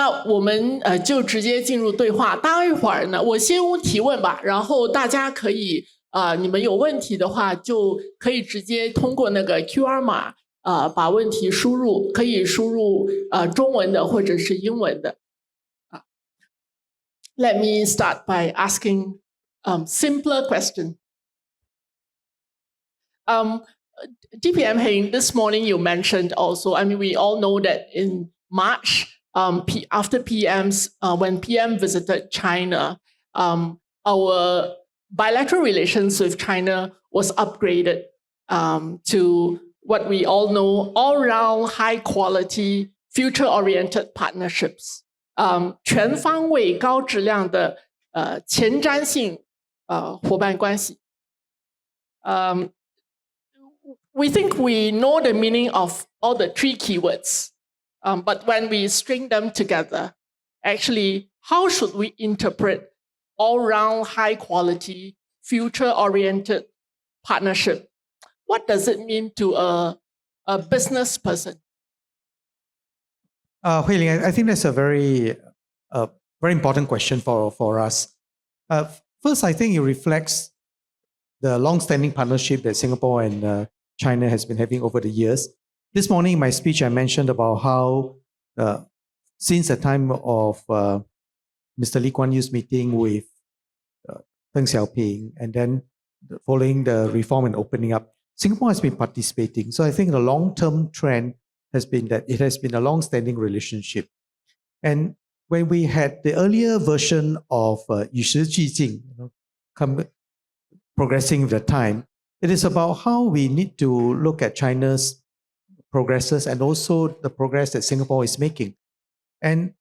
那我们就直接进入对话。待一会儿呢，我先提问吧，然后大家可以你们有问题的话，就可以直接通过那个 QR 码把问题输入，可以输入中文的或者是英文的。Let me start by asking simpler question. DPM Heng, this morning you mentioned also, I mean, we all know that in March, after PM's, when PM visited China, our bilateral relations with China was upgraded to what we all know, all-round, high-quality, future-oriented partnerships. 全方位高质量的前瞻性伙伴关系。We think we know the meaning of all the three keywords, but when we string them together, actually, how should we interpret all-round, high-quality, future-oriented partnership? What does it mean to a business person? Huay Leng, I think that's a very important question for us. First, I think it reflects the long-standing partnership that Singapore and China has been having over the years. This morning in my speech, I mentioned about how since the time of Mr. Lee Kuan Yew's meeting with Deng Xiaoping, and then following the reform and opening up, Singapore has been participating. So I think the long-term trend has been that it has been a long-standing relationship. And when we had the earlier version of 与时俱进, progressing with the time, it is about how we need to look at China's progresses and also the progress that Singapore is making. And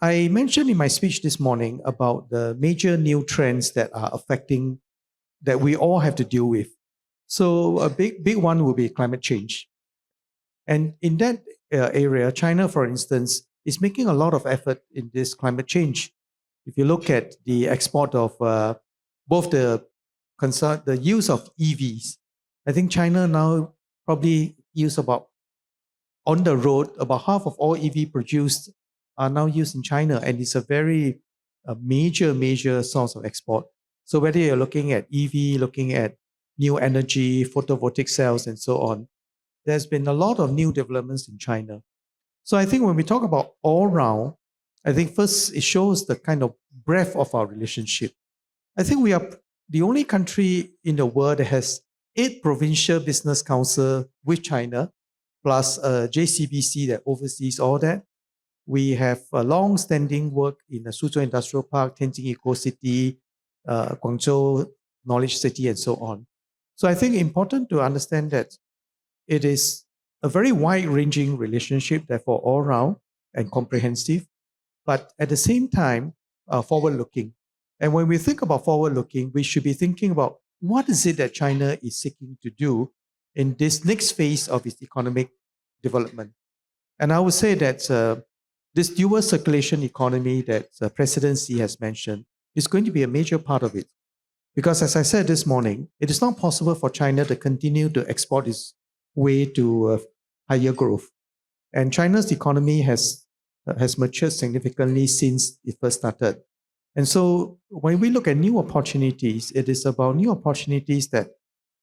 I mentioned in my speech this morning about the major new trends that are affecting, that we all have to deal with. So a big one will be climate change. And in that area, China, for instance, is making a lot of effort in this climate change. If you look at the export of both the use of EVs, I think China now probably use about, on the road, about half of all EV produced are now used in China, and it's a very major source of export. So whether you're looking at EV, looking at new energy, photovoltaic cells, and so on, there's been a lot of new developments in China. So I think when we talk about all round, I think first it shows the kind of breadth of our relationship. I think we are the only country in the world that has 8 provincial business councils with China, plus JCBC that oversees all that. We have a long-standing work in the Suzhou Industrial Park, Tianjin Eco-City, Guangzhou Knowledge City, and so on. So I think it's important to understand that it is a very wide-ranging relationship, therefore all-round and comprehensive, but at the same time, forward-looking. And when we think about forward-looking, we should be thinking about what is it that China is seeking to do in this next phase of its economic development. And I would say that this dual circulation economy that President Xi has mentioned is going to be a major part of it. Because as I said this morning, it is not possible for China to continue to export its way to higher growth. And China's economy has matured significantly since it first started. And so when we look at new opportunities, it is about new opportunities that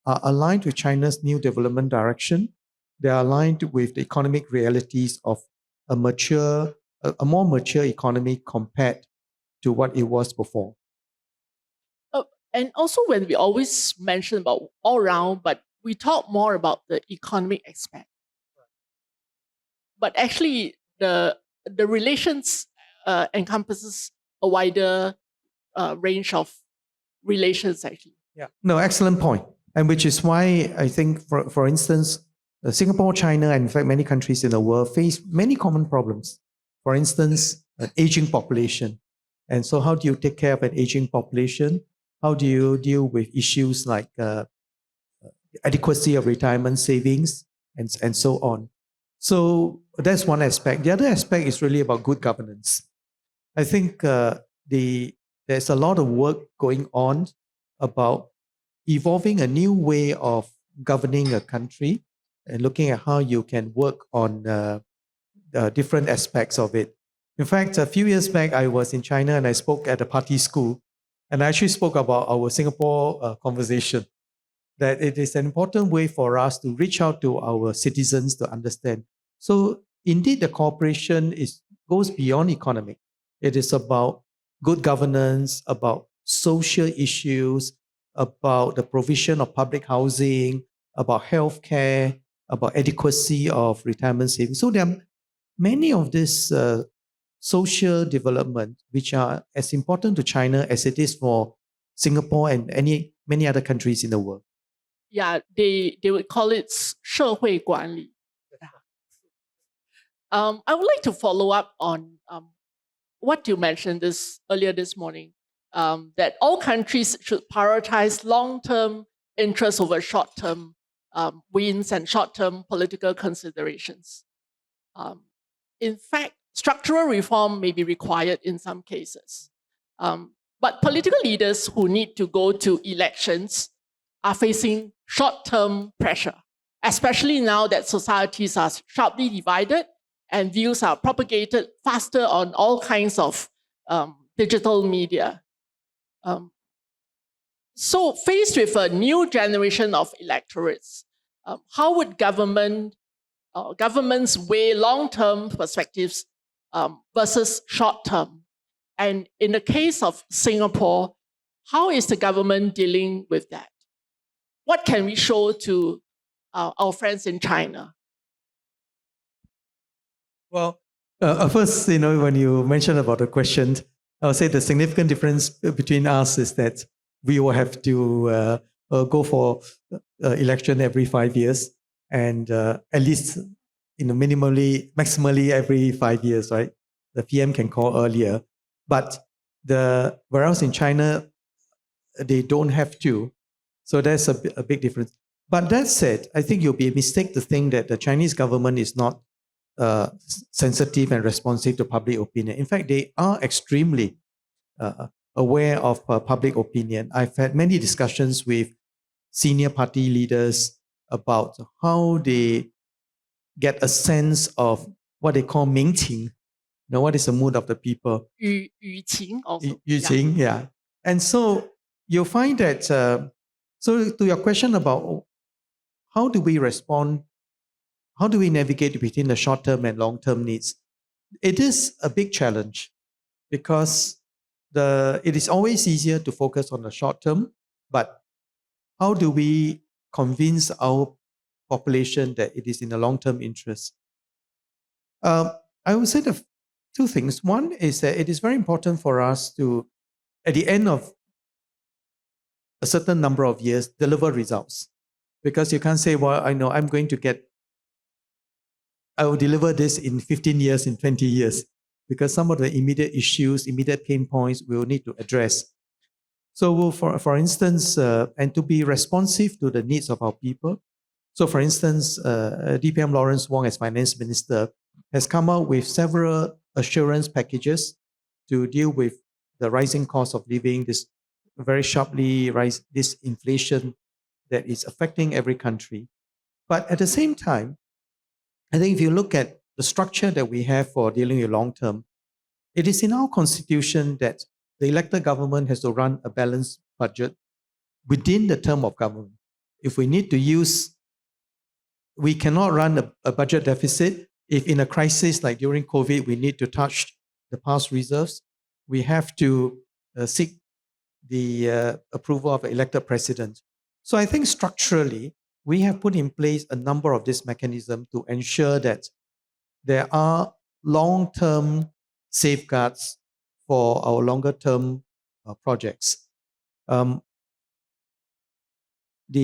are aligned with China's new development direction. They are aligned with the economic realities of a more mature economy compared to what it was before. And also when we always mention about all round, but we talk more about the economic aspect. But actually the relations encompasses a wider range of relations actually. Yeah, no, excellent point. And which is why I think, for instance, Singapore, China, and in fact many countries in the world face many common problems. For instance, an aging population. And so how do you take care of an aging population? How do you deal with issues like adequacy of retirement savings and so on? So that's one aspect. The other aspect is really about good governance. I think there's a lot of work going on about evolving a new way of governing a country and looking at how you can work on different aspects of it. In fact, a few years back, I was in China and I spoke at a party school. And I actually spoke about our Singapore conversation, that it is an important way for us to reach out to our citizens to understand. So indeed, the cooperation goes beyond economic. It is about good governance, about social issues, about the provision of public housing, about healthcare, about adequacy of retirement savings. So there are many of these social development which are as important to China as it is for Singapore and many other countries in the world. Yeah, they would call it 社会管理. I would like to follow up on what you mentioned earlier this morning, that all countries should prioritize long-term interests over short-term wins and short-term political considerations. In fact, structural reform may be required in some cases. But political leaders who need to go to elections are facing short-term pressure, especially now that societies are sharply divided and views are propagated faster on all kinds of digital media. So faced with a new generation of electorates, how would governments weigh long-term perspectives versus short-term? And in the case of Singapore, how is the government dealing with that? What can we show to our friends in China? Well, first, when you mentioned about the question, I would say the significant difference between us is that we will have to go for election every 5 years, and at least maximally every 5 years, right? The PM can call earlier, but whereas in China they don't have to, so that's a big difference. But that said, I think you'll be a mistake to think that the Chinese government is not sensitive and responsive to public opinion. In fact, they are extremely aware of public opinion. I've had many discussions with senior party leaders about how they get a sense of what they call 民情. What is the mood of the people? 语情 also. 语情, yeah. And so you'll find that, so to your question about how do we respond, how do we navigate between the short-term and long-term needs? It is a big challenge because it is always easier to focus on the short-term, but how do we convince our population that it is in the long-term interest? I would say the two things. One is that it is very important for us to, at the end of a certain number of years, deliver results. Because you can't say, well, I know I will deliver this in 15 years, in 20 years, because some of the immediate issues, immediate pain points we'll need to address. So for instance, and to be responsive to the needs of our people. So for instance, DPM Lawrence Wong as Finance Minister has come out with several assurance packages to deal with the rising cost of living, this very sharply rise, this inflation that is affecting every country. But at the same time, I think if you look at the structure that we have for dealing with long term, it is in our constitution that the elected government has to run a balanced budget within the term of government. If we need to use, we cannot run a budget deficit. If in a crisis like during COVID, we need to touch the past reserves, we have to seek the approval of an elected president. So I think structurally, we have put in place a number of these mechanisms to ensure that there are long-term safeguards for our longer-term projects. The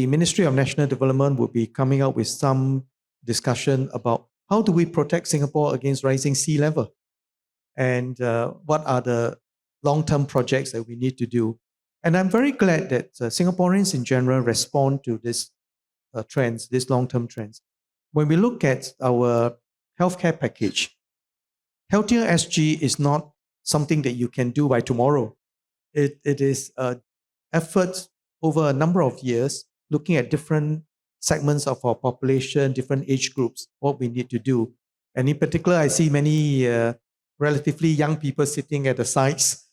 Ministry of National Development will be coming out with some discussion about how do we protect Singapore against rising sea level, and what are the long-term projects that we need to do. And I'm very glad that Singaporeans in general respond to these trends, these long-term trends. When we look at our healthcare package, Healthier SG is not something that you can do by tomorrow. It is an effort over a number of years, looking at different segments of our population, different age groups, what we need to do. And in particular, I see many relatively young people sitting at the sides.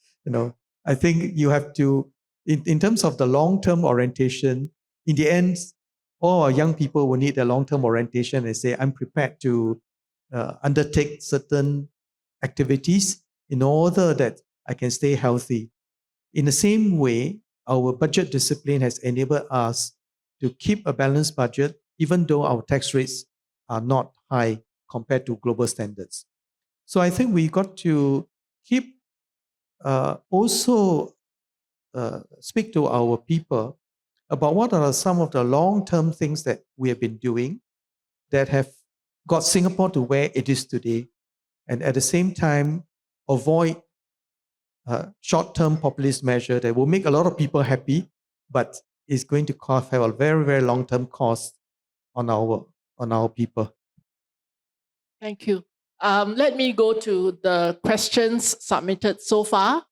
I think you have to, in terms of the long-term orientation, in the end, all our young people will need a long-term orientation and say, I'm prepared to undertake certain activities in order that I can stay healthy. In the same way, our budget discipline has enabled us to keep a balanced budget, even though our tax rates are not high compared to global standards. So I think we got to keep also speak to our people about what are some of the long-term things that we have been doing that have got Singapore to where it is today, and at the same time avoid short-term populist measure that will make a lot of people happy, but is going to have a very, very long-term cost on our people. Thank you. Let me go to the questions submitted so far.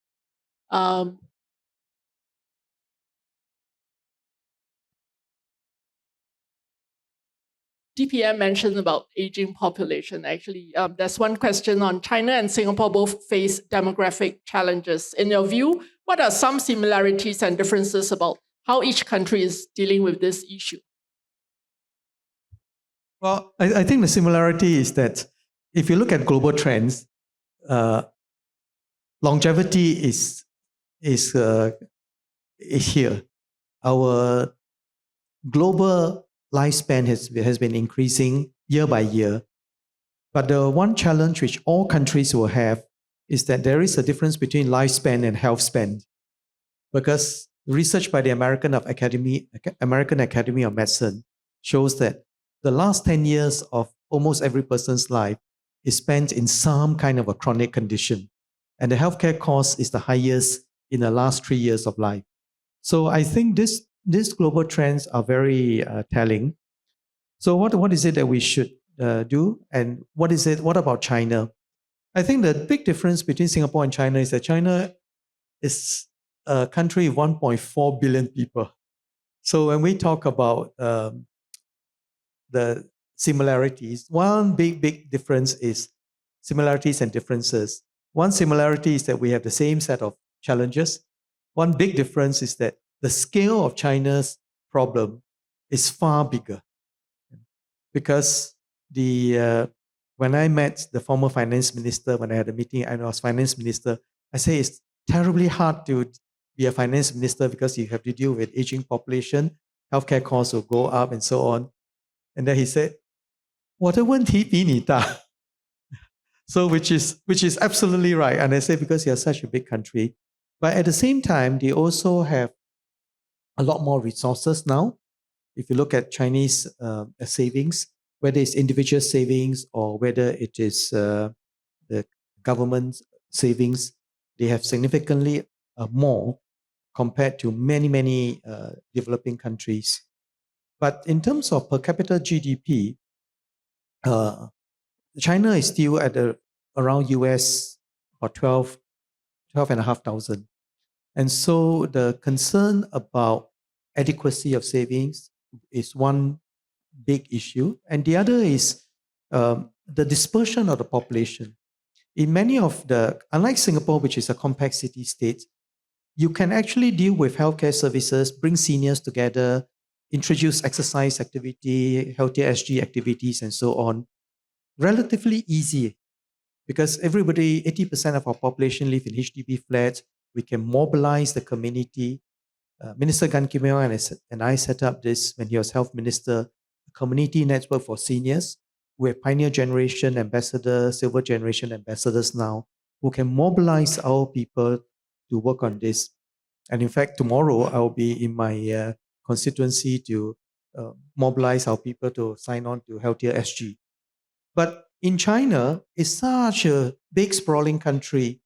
DPM mentioned about aging population. Actually, there's one question on China and Singapore both face demographic challenges. In your view, what are some similarities and differences about how each country is dealing with this issue? Well, I think the similarity is that if you look at global trends, longevity is here. Our global lifespan has been increasing year by year. But the one challenge which all countries will have is that there is a difference between lifespan and health span. Because research by the American Academy of Medicine shows that the last 10 years of almost every person's life is spent in some kind of a chronic condition. And the healthcare cost is the highest in the last 3 years of life. So I think these global trends are very telling. So what is it that we should do? And what about China? I think the big difference between Singapore and China is that China is a country of 1.4 billion people. So when we talk about the similarities, one big difference is similarities and differences. One similarity is that we have the same set of challenges. One big difference is that the scale of China's problem is far bigger. Because when I met the former finance minister, when I had a meeting and I was finance minister, I say it's terribly hard to be a finance minister because you have to deal with aging population, healthcare costs will go up and so on. And then he said, 我的问题比你大. So which is absolutely right. And I say because you're such a big country. But at the same time, they also have a lot more resources now. If you look at Chinese savings, whether it's individual savings or whether it is the government savings, they have significantly more compared to many developing countries. But in terms of per capita GDP, China is still at around US or 12,500. And so the concern about adequacy of savings is one big issue. And the other is the dispersion of the population. In many of unlike Singapore, which is a compact city state, you can actually deal with healthcare services, bring seniors together, introduce exercise activity, healthier SG activities, and so on. Relatively easy because 80% of our population live in HDB flats. We can mobilize the community. Minister Gan Kim Yong and I set up this when he was health minister, a community network for seniors. We have pioneer generation ambassadors, silver generation ambassadors now, who can mobilize our people to work on this. And in fact, tomorrow I will be in my constituency to mobilize our people to sign on to healthier SG. But in China, it's such a big, sprawling country.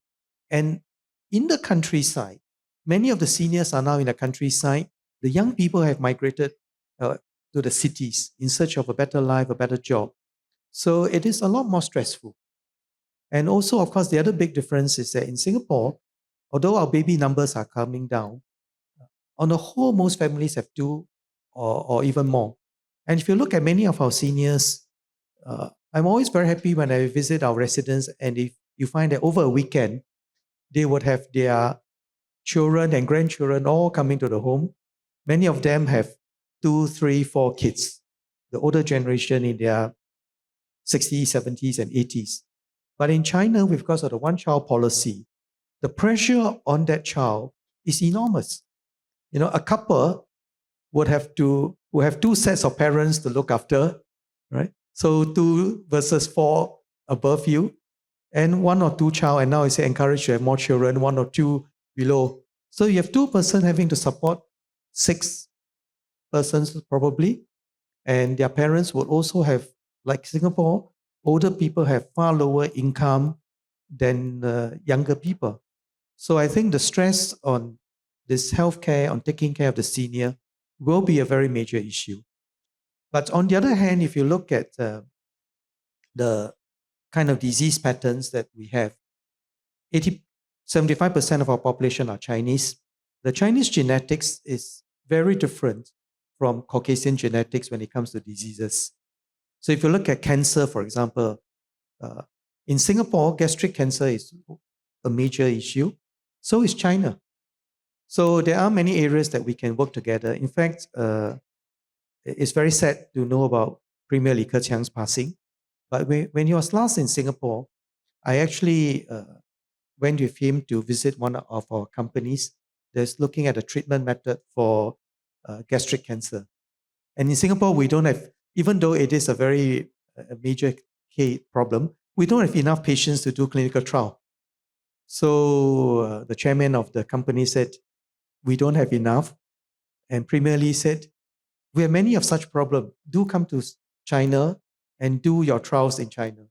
And in the countryside, many of the seniors are now in the countryside. The young people have migrated to the cities in search of a better life, a better job. So it is a lot more stressful. And also, of course, the other big difference is that in Singapore, although our baby numbers are coming down, on the whole, most families have 2 or even more. And if you look at many of our seniors, I'm always very happy when I visit our residents, and if you find that over a weekend, they would have their children and grandchildren all coming to the home. Many of them have 2, 3, 4 kids. The older generation in their 60s, 70s, and 80s. But in China, because of the one-child policy, the pressure on that child is enormous. A couple would have 2 sets of parents to look after, right? So 2 versus 4 above you, and 1 or 2 child, and now it's encouraged to have more children, 1 or 2 below. So you have 2 persons having to support 6 persons probably, and their parents would also have, like Singapore, older people have far lower income than younger people. So I think the stress on this healthcare, on taking care of the senior, will be a very major issue. But on the other hand, if you look at the kind of disease patterns that we have, 75% of our population are Chinese. The Chinese genetics is very different from Caucasian genetics when it comes to diseases. So if you look at cancer, for example, in Singapore, gastric cancer is a major issue. So is China. So there are many areas that we can work together. In fact, it's very sad to know about Premier Li Keqiang's passing. But when he was last in Singapore, I actually went with him to visit one of our companies that's looking at a treatment method for gastric cancer. And in Singapore, we don't have, even though it is a very major problem, we don't have enough patients to do clinical trial. So the chairman of the company said, we don't have enough. And Premier Li said, we have many of such problems. Do come to China and do your trials in China.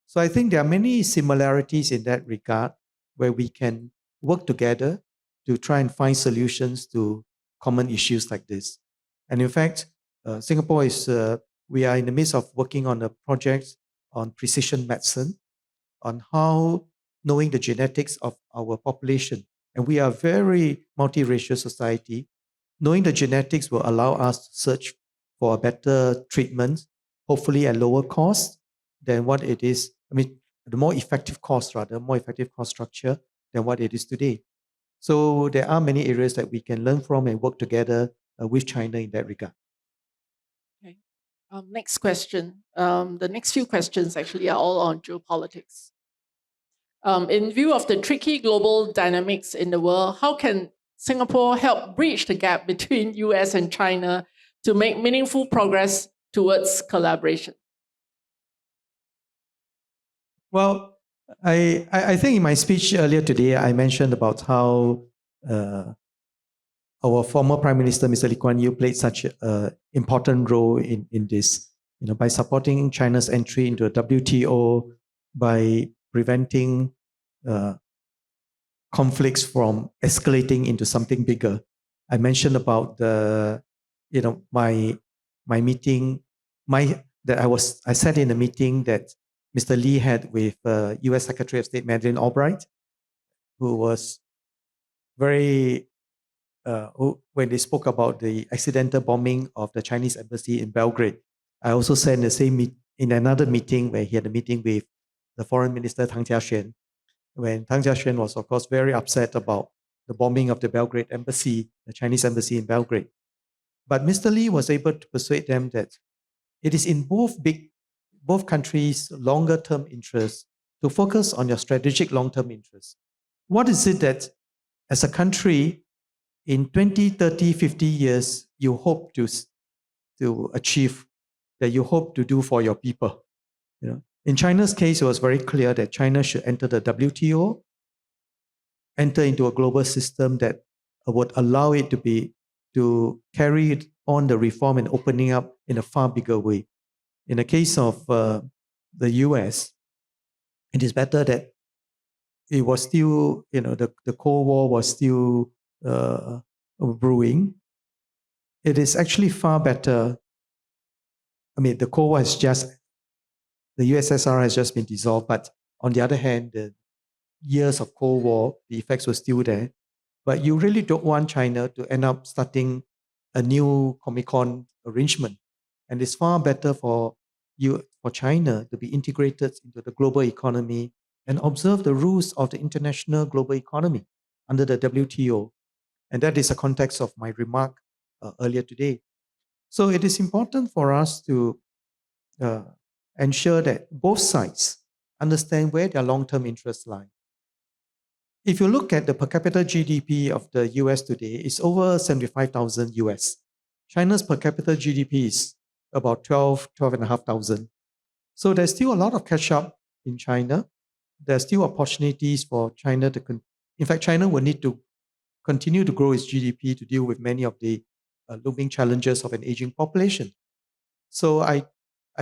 So I think there are many similarities in that regard where we can work together to try and find solutions to common issues like this. And in fact, Singapore we are in the midst of working on a project on precision medicine, on how knowing the genetics of our population. And we are a very multiracial society. Knowing the genetics will allow us to search for a better treatment, hopefully at lower cost than what it is. The more effective cost structure than what it is today. So there are many areas that we can learn from and work together with China in that regard. Okay. Next question. The next few questions actually are all on geopolitics. In view of the tricky global dynamics in the world, how can Singapore help bridge the gap between US and China to make meaningful progress towards collaboration? Well, I think in my speech earlier today, I mentioned about how our former Prime Minister, Mr. Lee Kuan Yew, played such an important role in this, by supporting China's entry into the WTO, by preventing conflicts from escalating into something bigger. I mentioned about my meeting, I said in the meeting that Mr. Lee had with US Secretary of State Madeleine Albright, who was very, when they spoke about the accidental bombing of the Chinese embassy in Belgrade. I also said in another meeting where he had a meeting with the Foreign Minister Tang Jiaxuan, when Tang Jiaxuan was, of course, very upset about the bombing of the Belgrade embassy, the Chinese embassy in Belgrade. But Mr. Lee was able to persuade them that it is in both countries' longer-term interests to focus on your strategic long-term interests. What is it that, as a country, in 20, 30, 50 years, you hope to achieve, that you hope to do for your people? In China's case, it was very clear that China should enter the WTO, enter into a global system that would allow it to carry on the reform and opening up in a far bigger way. In the case of the US, it is better that it was still, the Cold War was still brewing. It is actually far better. The Cold War the USSR has just been dissolved, but on the other hand, the years of Cold War, the effects were still there. But you really don't want China to end up starting a new Comecon arrangement. And it's far better for China to be integrated into the global economy and observe the rules of the international global economy under the WTO. And that is the context of my remark earlier today. So it is important for us to ensure that both sides understand where their long-term interests lie. If you look at the per capita GDP of the US today, it's over 75,000 US. China's per capita GDP is about 12,500. So there's still a lot of catch up in China. There's still opportunities for China to, in fact, China will need to continue to grow its GDP to deal with many of the looming challenges of an aging population. So I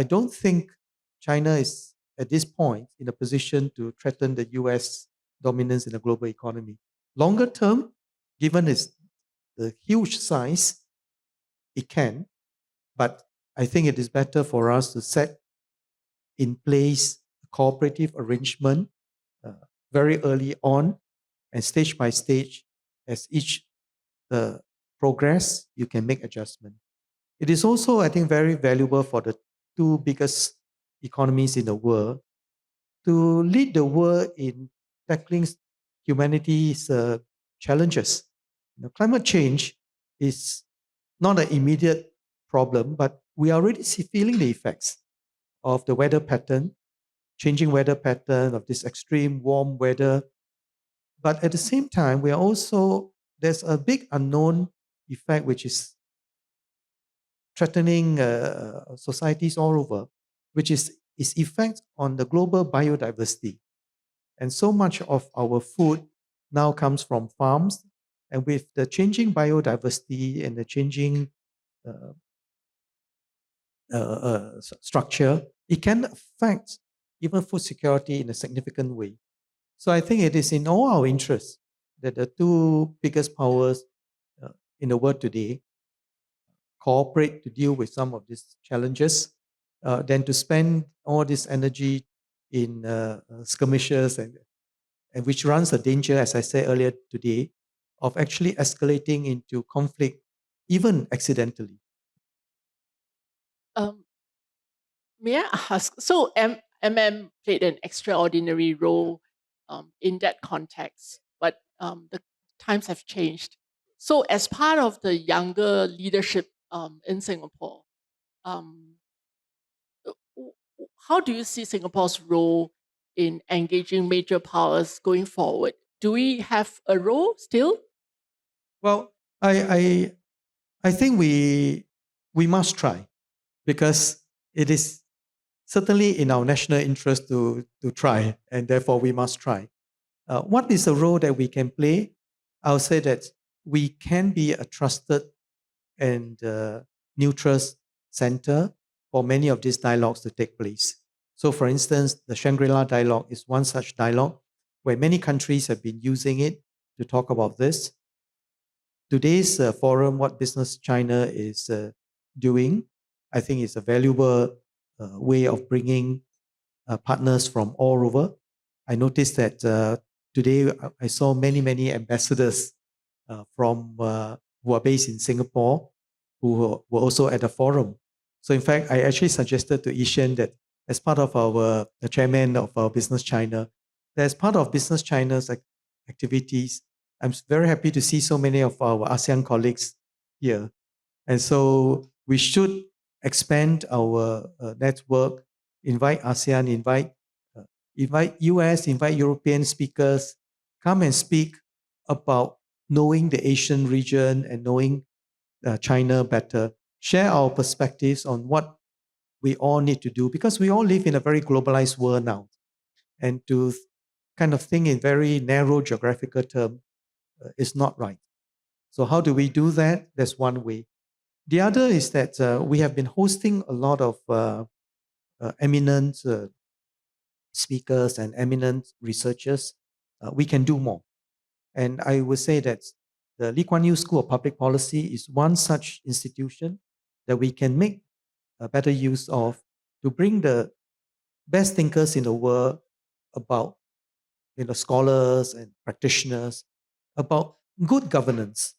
don't think China is at this point in a position to threaten the US dominance in the global economy. Longer term, given the huge size, it can, but I think it is better for us to set in place a cooperative arrangement very early on and stage by stage. As each progress, you can make adjustment. It is also, I think, very valuable for the two biggest economies in the world to lead the world in tackling humanity's challenges. Climate change is not an immediate problem, but we are already feeling the effects of the weather pattern, changing weather pattern, of this extreme warm weather. But at the same time, there's a big unknown effect which is threatening societies all over, which is its effect on the global biodiversity. And so much of our food now comes from farms. And with the changing biodiversity and the changing structure, it can affect even food security in a significant way. So I think it is in all our interests that the two biggest powers in the world today cooperate to deal with some of these challenges than to spend all this energy in skirmishes and which runs a danger, as I said earlier today, of actually escalating into conflict, even accidentally. May I ask, so MM played an extraordinary role in that context, but the times have changed. So as part of the younger leadership in Singapore, how do you see Singapore's role in engaging major powers going forward? Do we have a role still? Well, I think we must try, because it is certainly in our national interest to try, and therefore we must try. What is the role that we can play? I'll say that we can be a trusted and neutral center for many of these dialogues to take place. So, for instance, the Shangri-La dialogue is one such dialogue where many countries have been using it to talk about this. Today's forum, What Business China is doing, I think is a valuable way of bringing partners from all over. I noticed that today I saw many ambassadors from who are based in Singapore who were also at the forum. So in fact, I actually suggested to Ishan that as part of the chairman of our Business China, that as part of Business China's activities, I'm very happy to see so many of our ASEAN colleagues here. And so we should expand our network, invite ASEAN, invite US, invite European speakers, come and speak about knowing the Asian region and knowing China better, share our perspectives on what we all need to do, because we all live in a very globalized world now. And to kind of think in very narrow geographical terms is not right. So how do we do that? That's one way. The other is that we have been hosting a lot of eminent speakers and eminent researchers. We can do more. And I would say that the Lee Kuan Yew School of Public Policy is one such institution that we can make a better use of to bring the best thinkers in the world about, scholars and practitioners about good governance.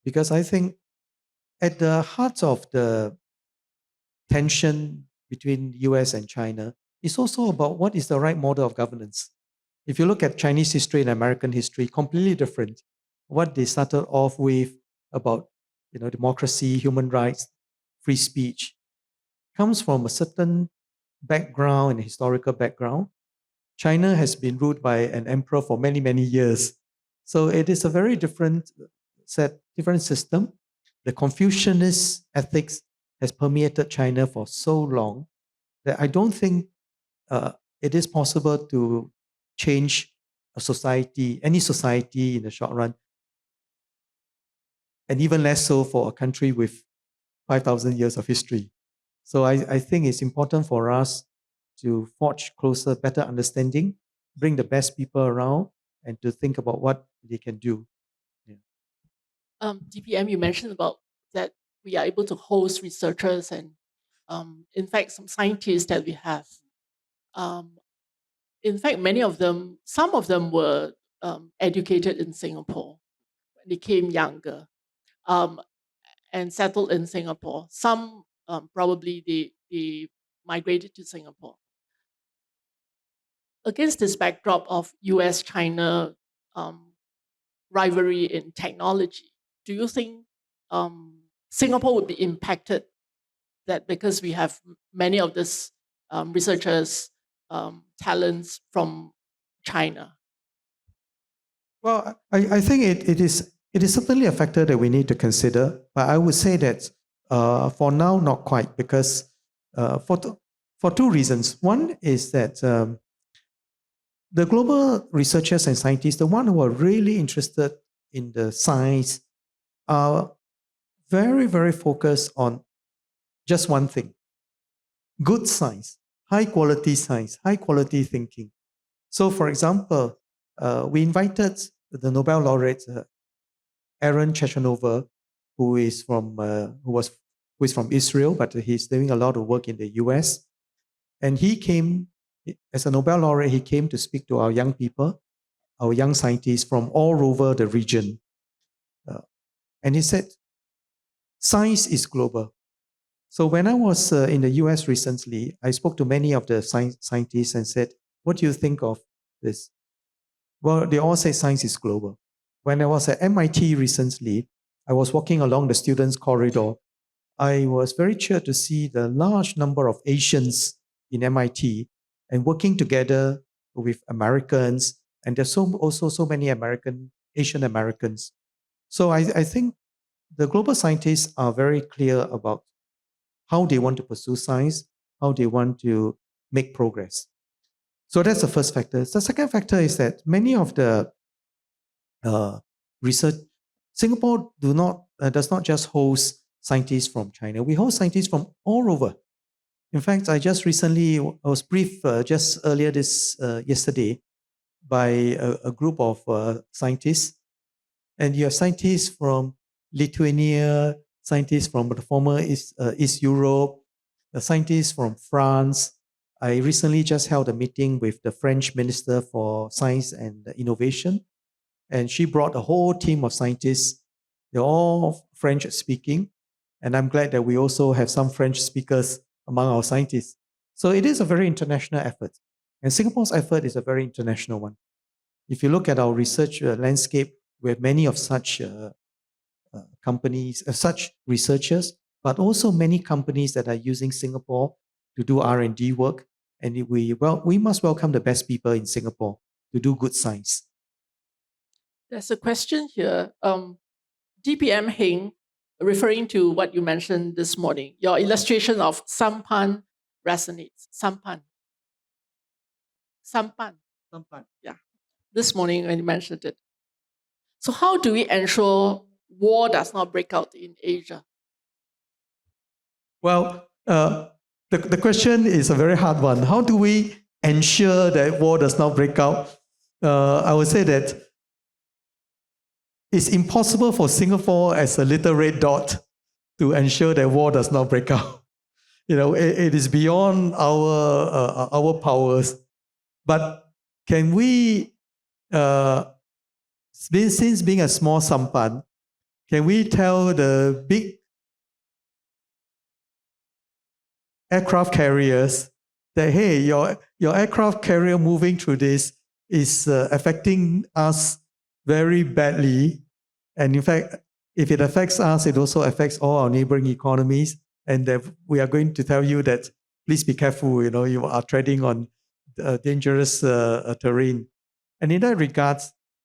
Because I think at the heart of the tension between US and China is also about what is the right model of governance. if you look at Chinese history and American history, completely different. What they started off with about democracy, human rights, free speech, comes from a certain background and historical background. China has been ruled by an emperor for many, many years. So it is a very different system. The Confucianist ethics has permeated China for so long that I don't think it is possible to change a society, any society in the short run, and even less so for a country with 5,000 years of history. So I think it's important for us to forge closer, better understanding, bring the best people around, and to think about what they can do. DPM, you mentioned about that we are able to host researchers and, in fact, some scientists that we have. In fact, some of them were educated in Singapore when they came younger and settled in Singapore. Some probably they migrated to Singapore. Against this backdrop of US-China rivalry in technology, do you think Singapore would be impacted that because we have many of these researchers, talents from China? Well, I think it is certainly a factor that we need to consider, but I would say that for now, not quite, because for two reasons. One is that the global researchers and scientists, the ones who are really interested in the science, are very, very focused on just one thing: good science, high quality science, high quality thinking. So, for example, we invited the Nobel laureate Aaron Chechanova, who is from Israel, but he's doing a lot of work in the US. And he came as a Nobel laureate. He came to speak to our young people, our young scientists from all over the region. And he said, science is global. So when I was in the US recently, I spoke to many of the scientists and said, what do you think of this? Well, they all say science is global. When I was at MIT recently, I was walking along the students' corridor. I was very cheered to see the large number of Asians in MIT and working together with Americans. And there's also so many Asian Americans. So I think the global scientists are very clear about how they want to pursue science, how they want to make progress. So that's the first factor. The second factor is that many of the research, Singapore does not just host scientists from China. We host scientists from all over. In fact, I was briefed just earlier yesterday by a group of scientists. And you have scientists from Lithuania, scientists from the former East Europe, scientists from France. I recently just held a meeting with the French Minister for Science and Innovation, and she brought a whole team of scientists. They're all French speaking, and I'm glad that we also have some French speakers among our scientists. So it is a very international effort, and Singapore's effort is a very international one. If you look at our research landscape, we have many of such companies, such researchers, but also many companies that are using Singapore to do R&D work. And we must welcome the best people in Singapore to do good science. There's a question here. DPM Heng, referring to what you mentioned this morning, your illustration of sampan resonates. Sampan. Yeah. This morning when you mentioned it. So how do we ensure war does not break out in Asia? Well, the question is a very hard one. How do we ensure that war does not break out? I would say that it's impossible for Singapore as a little red dot to ensure that war does not break out. It is beyond our powers. But can we, since being a small sampan, can we tell the big aircraft carriers that, hey, your aircraft carrier moving through this is affecting us very badly. And in fact, if it affects us, it also affects all our neighboring economies. And we are going to tell you that please be careful, you are treading on dangerous terrain. And in that regard,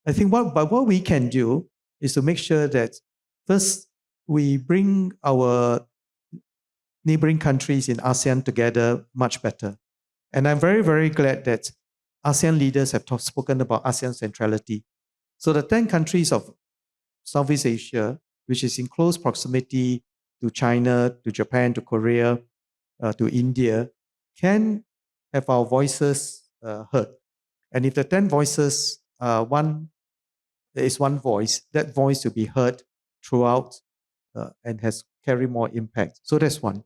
I think what we can do is to make sure that first we bring our neighboring countries in ASEAN together much better. And I'm very, very glad that ASEAN leaders have spoken about ASEAN centrality. So the 10 countries of Southeast Asia, which is in close proximity to China, to Japan, to Korea, to India, can have our voices heard. And if the 10 voices, there is one voice, that voice will be heard throughout and has carry more impact. So that's one.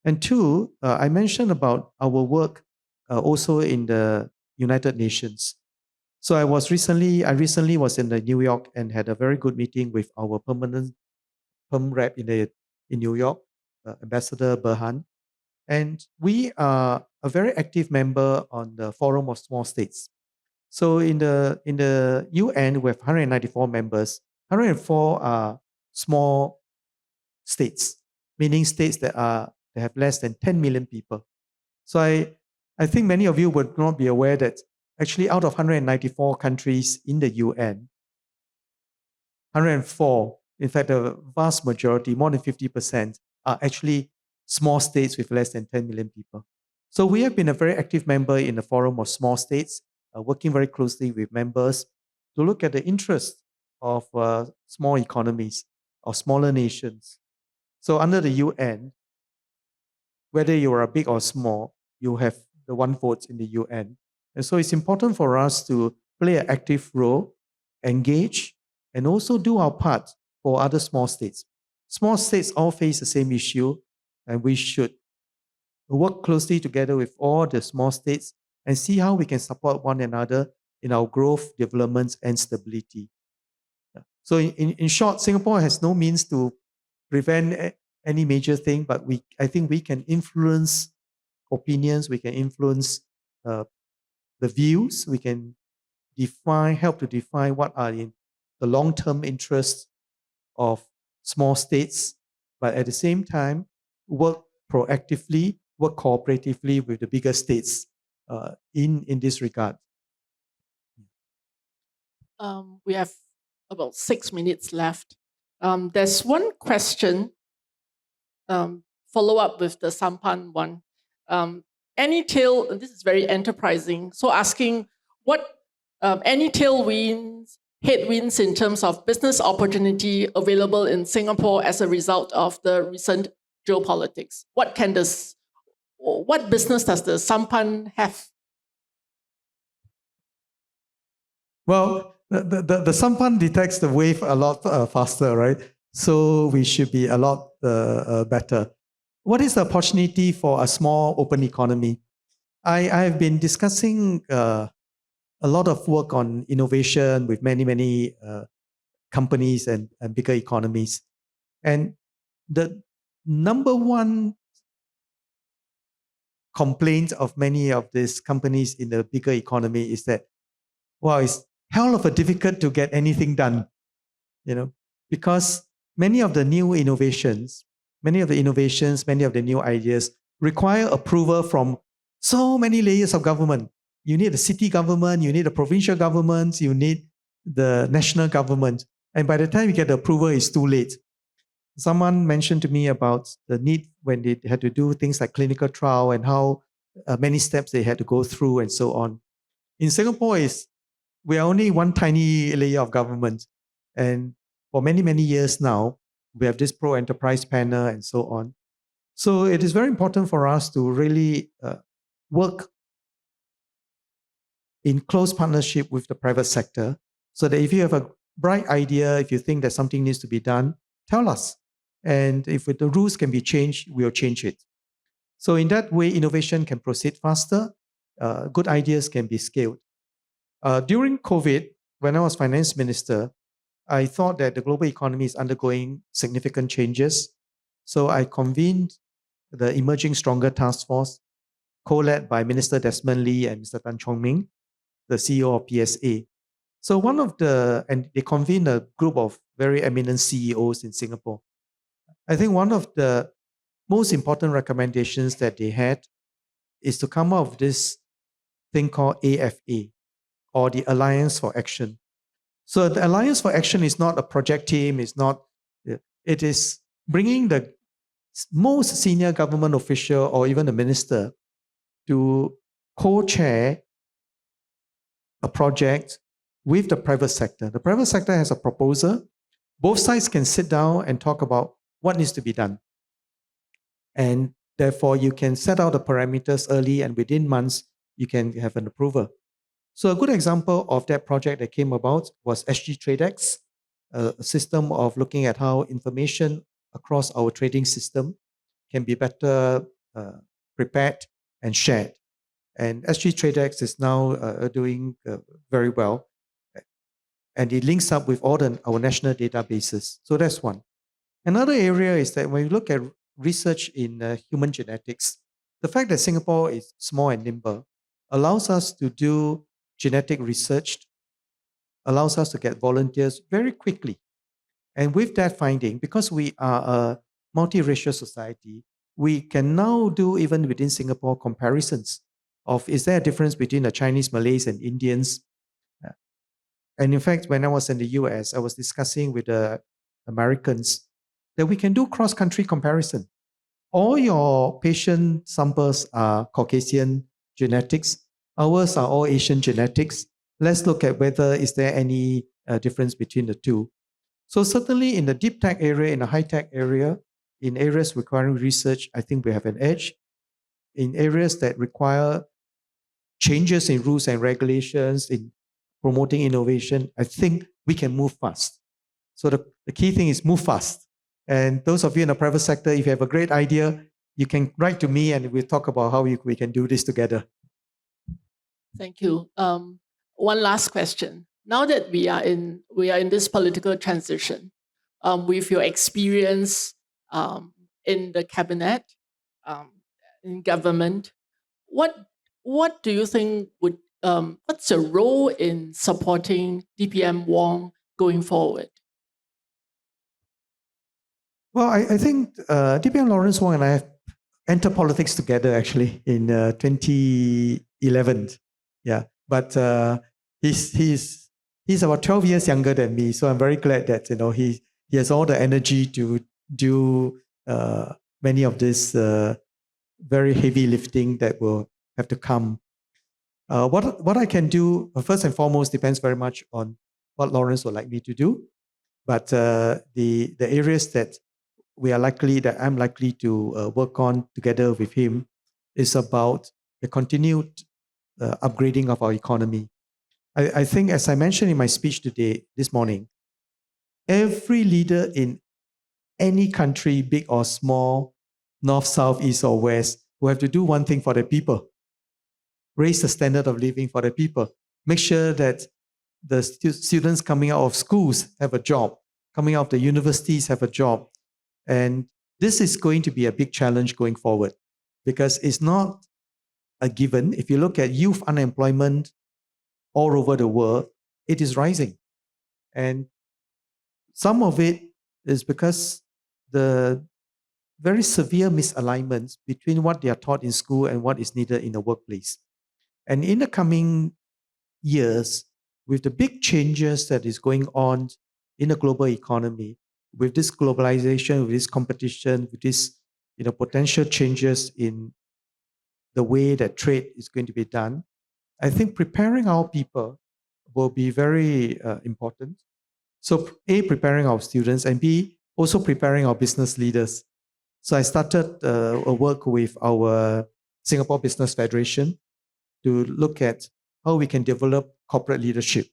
And two, I mentioned about our work also in the United Nations. So I recently was in New York and had a very good meeting with our permanent perm rep in New York, Ambassador Berhan. And we are a very active member on the Forum of Small States. So in the UN, we have 194 members. 104 are small states, meaning states that have less than 10 million people. So I think many of you would not be aware that actually out of 194 countries in the UN, 104, in fact, the vast majority, more than 50%, are actually small states with less than 10 million people. So we have been a very active member in the Forum of Small States, working very closely with members to look at the interests of small economies or smaller nations. So under the UN, whether you are big or small, you have the one vote in the UN. And so it's important for us to play an active role, engage, and also do our part for other small states. Small states all face the same issue, and we should work closely together with all the small states and see how we can support one another in our growth, development, and stability. So in short, Singapore has no means to prevent any major thing, but I think we can influence opinions, we can influence the views, we can help to define what are the long-term interests of small states, but at the same time, work proactively, work cooperatively with the bigger states in this regard. We have about 6 minutes left. There's one question, follow up with the Sampan one. Any this is very enterprising, so asking what any tailwinds, headwinds in terms of business opportunity available in Singapore as a result of the recent geopolitics? What business does the Sampan have? Well, the Sampan detects the wave a lot faster, right? So we should be a lot better. What is the opportunity for a small open economy? I have been discussing a lot of work on innovation with many companies and bigger economies. And the number one complaint of many of these companies in the bigger economy is that, wow, it's hell of a difficult to get anything done, because many of the new innovations, many of the new ideas require approval from so many layers of government. You need the city government, you need the provincial government, you need the national government. And by the time you get the approval, it's too late. Someone mentioned to me about the need when they had to do things like clinical trial and how many steps they had to go through and so on. In Singapore, we are only one tiny layer of government. And for many years now, we have this pro-enterprise panel and so on. So it is very important for us to really work in close partnership with the private sector, so that if you have a bright idea, if you think that something needs to be done, tell us. And if the rules can be changed, we'll change it. So in that way, innovation can proceed faster, good ideas can be scaled. During COVID, when I was finance minister, I thought that the global economy is undergoing significant changes. So I convened the Emerging Stronger Task Force, co-led by Minister Desmond Lee and Mr. Tan Chong Ming. the CEO of PSA. So and they convened a group of very eminent CEOs in Singapore. I think one of the most important recommendations that they had is to come up with this thing called AFA, or the Alliance for Action. So the Alliance for Action is not a project team, it is bringing the most senior government official or even a minister to co-chair a project with the private sector. The private sector has a proposal. Both sides can sit down and talk about what needs to be done. And therefore, you can set out the parameters early, and within months, you can have an approval. So a good example of that project that came about was SG TradeX, a system of looking at how information across our trading system can be better prepared and shared. And SG TradeX is now doing very well. And it links up with all our national databases. So that's one. Another area is that when you look at research in human genetics, the fact that Singapore is small and nimble allows us to do genetic research, allows us to get volunteers very quickly. And with that finding, because we are a multiracial society, we can now do, even within Singapore, comparisons of, is there a difference between the Chinese, Malays, and Indians? And in fact, when I was in the US, I was discussing with the Americans that we can do cross-country comparison. All your patient samples are Caucasian genetics. Ours are all Asian genetics. Let's look at whether is there any difference between the two. So certainly in the deep tech area, in the high tech area, in areas requiring research, I think we have an edge. In areas that require changes in rules and regulations, in promoting innovation, I think we can move fast. So the key thing is move fast. And those of you in the private sector, if you have a great idea, you can write to me and we'll talk about how we can do this together. Thank you. One last question. Now that we are in this political transition, with your experience in the cabinet, in government, what do you think what's the role in supporting DPM Wong going forward? Well, I think DPM Lawrence Wong and I have entered politics together actually in 2011. Yeah, but he's about 12 years younger than me, so I'm very glad that he has all the energy to do many of this very heavy lifting that will have to come. What I can do, first and foremost, depends very much on what Lawrence would like me to do. But the areas that I'm likely to work on together with him is about the continued upgrading of our economy. I think, as I mentioned in my speech this morning, every leader in any country, big or small, north, south, east, or west, will have to do one thing for their people: raise the standard of living for their people. Make sure that the students coming out of schools have a job, coming out of the universities have a job. And this is going to be a big challenge going forward, because it's not a given. If you look at youth unemployment all over the world, it is rising. And some of it is because the very severe misalignments between what they are taught in school and what is needed in the workplace. And in the coming years, with the big changes that is going on in the global economy, with this globalization, with this competition, with this potential changes in the way that trade is going to be done, I think preparing our people will be very important. So A, preparing our students, and B, also preparing our business leaders. So I started a work with our Singapore Business Federation to look at how we can develop corporate leadership,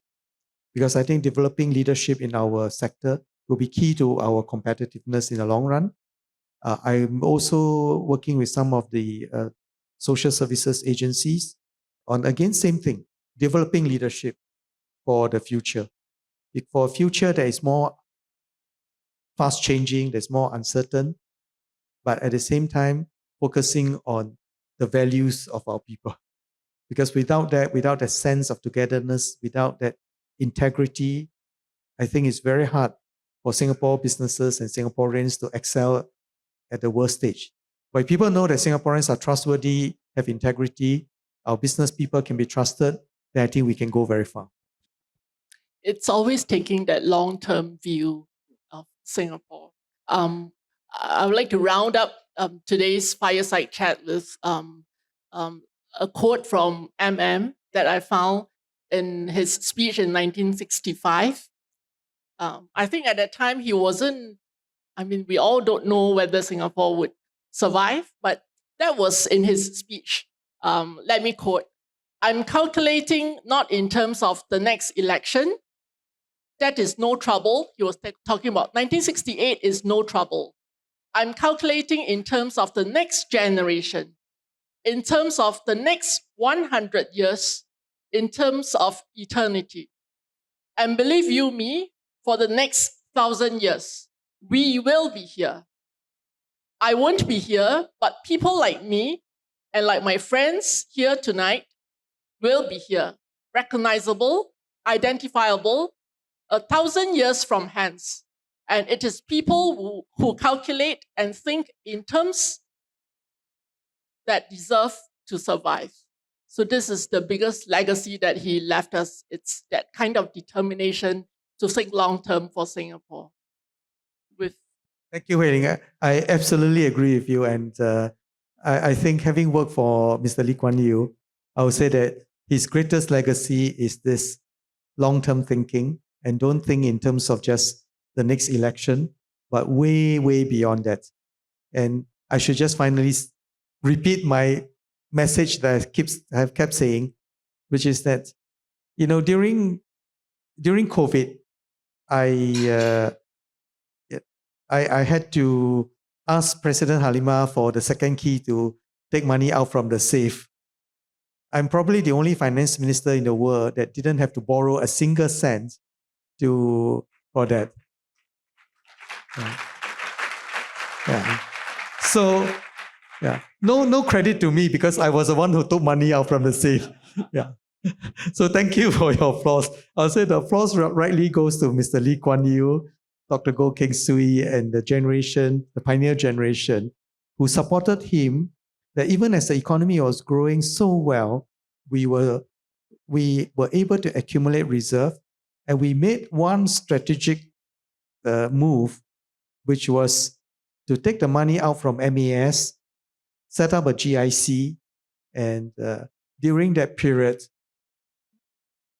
because I think developing leadership in our sector will be key to our competitiveness in the long run. I'm also working with some of the social services agencies on, again, same thing, developing leadership for the future. For a future that is more fast changing, that's more uncertain, but at the same time, focusing on the values of our people. Because without that sense of togetherness, without that integrity, I think it's very hard for Singapore businesses and Singaporeans to excel at the world stage. But if people know that Singaporeans are trustworthy, have integrity, our business people can be trusted, then I think we can go very far. It's always taking that long-term view of Singapore. I would like to round up today's fireside chat with a quote from MM that I found in his speech in 1965. I think at that time he wasn't, we all don't know whether Singapore would survive, but that was in his speech. Let me quote, "I'm calculating not in terms of the next election. That is no trouble." He was talking about 1968 is no trouble. "I'm calculating in terms of the next generation, in terms of the next 100 years, in terms of eternity. And believe you me, for the next 1,000 years, we will be here. I won't be here, but people like me and like my friends here tonight will be here, recognizable, identifiable, 1,000 years from hence. And it is people who calculate and think in terms that deserve to survive." So this is the biggest legacy that he left us. It's that kind of determination to think long-term for Singapore. Thank you, Huay Leng. I absolutely agree with you. And I think having worked for Mr. Lee Kuan Yew, I would say that his greatest legacy is this long-term thinking, and don't think in terms of just the next election, but way, way beyond that. And I should just finally repeat my message that I have kept saying, which is that, during COVID, I had to ask President Halimah for the second key to take money out from the safe. I'm probably the only finance minister in the world that didn't have to borrow a single cent for that. Yeah. So, no credit to me because I was the one who took money out from the safe. Yeah. So thank you for your applause. I'll say the applause rightly goes to Mr. Lee Kuan Yew, Dr. Goh Keng Swee, and the pioneer generation who supported him, that even as the economy was growing so well, we were able to accumulate reserve, and we made one strategic move, which was to take the money out from MAS, set up a GIC, and during that period,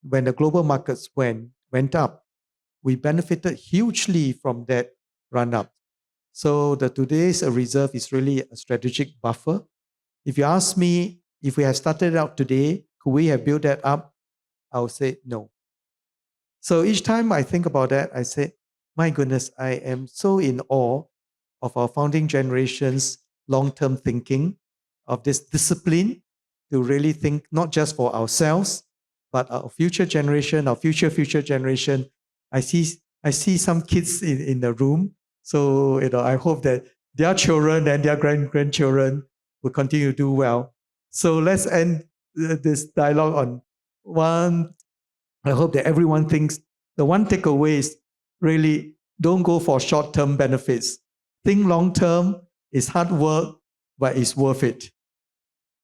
when the global markets went up, we benefited hugely from that run-up. So today's reserve is really a strategic buffer. If you ask me, if we had started out today, could we have built that up? I would say no. So each time I think about that, I say, my goodness, I am so in awe of our founding generation's long-term thinking, of this discipline to really think not just for ourselves, but our future generation, our future generation. I see some kids in the room. So, I hope that their children and their grandchildren will continue to do well. So let's end this dialogue on one. I hope that everyone thinks the one takeaway is really don't go for short-term benefits. Think long-term. It's hard work, but it's worth it.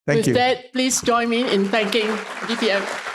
Thank you. With that, please join me in thanking DPM.